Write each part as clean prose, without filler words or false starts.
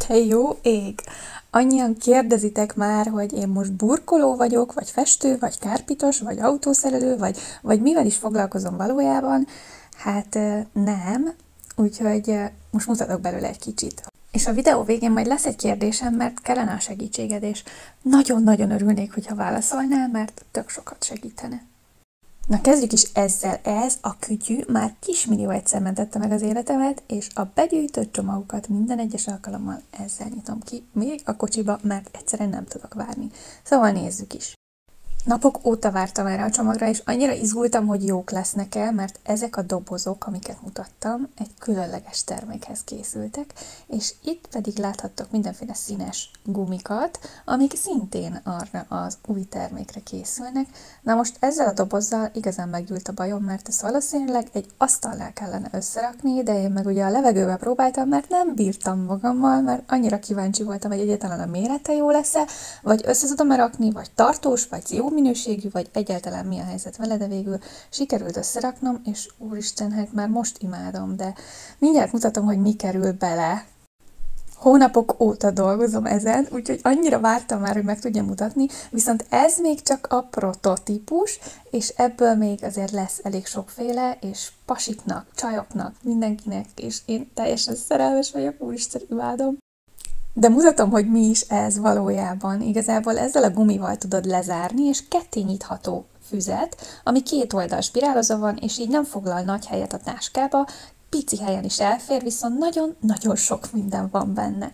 Te jó ég! Annyian kérdezitek már, hogy én most burkoló vagyok, vagy festő, vagy kárpitos, vagy autószerelő, vagy mivel is foglalkozom valójában. Hát nem, úgyhogy most mutatok belőle egy kicsit. És a videó végén majd lesz egy kérdésem, mert kellene a segítséged, és nagyon-nagyon örülnék, hogyha válaszolnál, mert tök sokat segítene. Na kezdjük is ezzel. Ez a kütyű már kismillió egyszer mentette meg az életemet, és a begyűjtött csomagokat minden egyes alkalommal ezzel nyitom ki, még a kocsiba, mert egyszerűen nem tudok várni. Szóval nézzük is. Napok óta vártam erre a csomagra, és annyira izgultam, hogy jók lesznek-e, mert ezek a dobozok, amiket mutattam, egy különleges termékhez készültek, és itt pedig láthattok mindenféle színes gumikat, amik szintén arra az új termékre készülnek. Na most ezzel a dobozzal igazán meggyűlt a bajom, mert ezt valószínűleg egy asztalnál kellene összerakni, de én meg ugye a levegőbe próbáltam, mert nem bírtam magammal, mert annyira kíváncsi voltam, hogy egyáltalán a mérete jó lesz-e, vagy össze tudom-e rakni, vagy tartós, vagy jó minőségű, vagy egyáltalán mi a helyzet vele, de végül sikerült összeraknom, és úristen, hát már most imádom, de mindjárt mutatom, hogy mi kerül bele. Hónapok óta dolgozom ezen, úgyhogy annyira vártam már, hogy meg tudjam mutatni, viszont ez még csak a prototípus, és ebből még azért lesz elég sokféle, és pasiknak, csajoknak, mindenkinek, és én teljesen szerelmes vagyok, úristen, imádom. De mutatom, hogy mi is ez valójában. Igazából ezzel a gumival tudod lezárni, és ketté nyitható füzet, ami két oldal spirálozva van, és így nem foglal nagy helyet a táskába, pici helyen is elfér, viszont nagyon-nagyon sok minden van benne.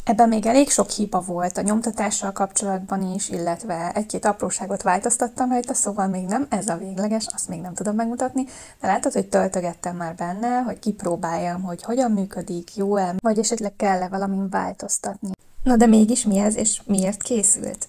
Ebben még elég sok hiba volt a nyomtatással kapcsolatban is, illetve egy-két apróságot változtattam rajta, szóval még nem ez a végleges, azt még nem tudom megmutatni, de látod, hogy töltögettem már benne, hogy kipróbáljam, hogy hogyan működik, jó-e, vagy esetleg kell-e valamin változtatni. Na de mégis mi ez, és miért készült?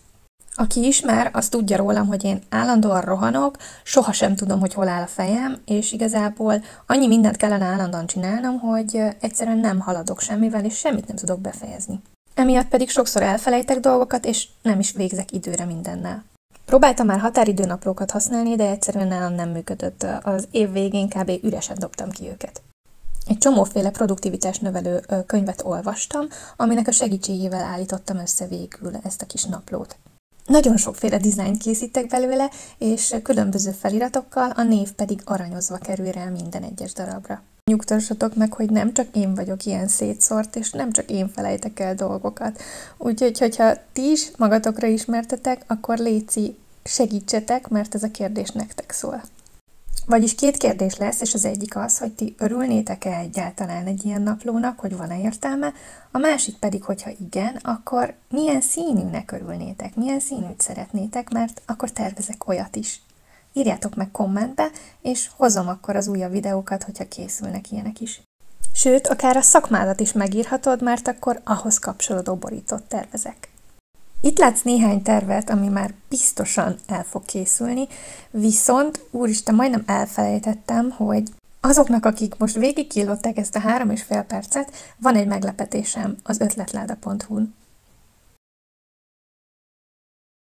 Aki ismer, az tudja rólam, hogy én állandóan rohanok, sohasem tudom, hogy hol áll a fejem, és igazából annyi mindent kellene állandóan csinálnom, hogy egyszerűen nem haladok semmivel, és semmit nem tudok befejezni. Emiatt pedig sokszor elfelejtek dolgokat, és nem is végzek időre mindennel. Próbáltam már határidőnaplókat használni, de egyszerűen nálam nem működött. Az év végén kb. Üresen dobtam ki őket. Egy csomóféle produktivitás növelő könyvet olvastam, aminek a segítségével állítottam össze végül ezt a kis naplót. Nagyon sokféle dizájnt készítek belőle, és különböző feliratokkal, a név pedig aranyozva kerül rá minden egyes darabra. Nyugtassatok meg, hogy nem csak én vagyok ilyen szétszórt, és nem csak én felejtek el dolgokat. Úgyhogy, hogyha ti is magatokra ismertetek, akkor léci, segítsetek, mert ez a kérdés nektek szól. Vagyis két kérdés lesz, és az egyik az, hogy ti örülnétek-e egyáltalán egy ilyen naplónak, hogy van-e értelme, a másik pedig, hogyha igen, akkor milyen színűnek örülnétek, milyen színűt szeretnétek, mert akkor tervezek olyat is. Írjátok meg kommentbe, és hozom akkor az újabb videókat, hogyha készülnek ilyenek is. Sőt, akár a szakmádat is megírhatod, mert akkor ahhoz kapcsolódó borítót tervezek. Itt látsz néhány tervet, ami már biztosan el fog készülni, viszont, úristen, majdnem elfelejtettem, hogy azoknak, akik most végigkillották ezt a 3,5 percet, van egy meglepetésem az ötletláda.hu-n.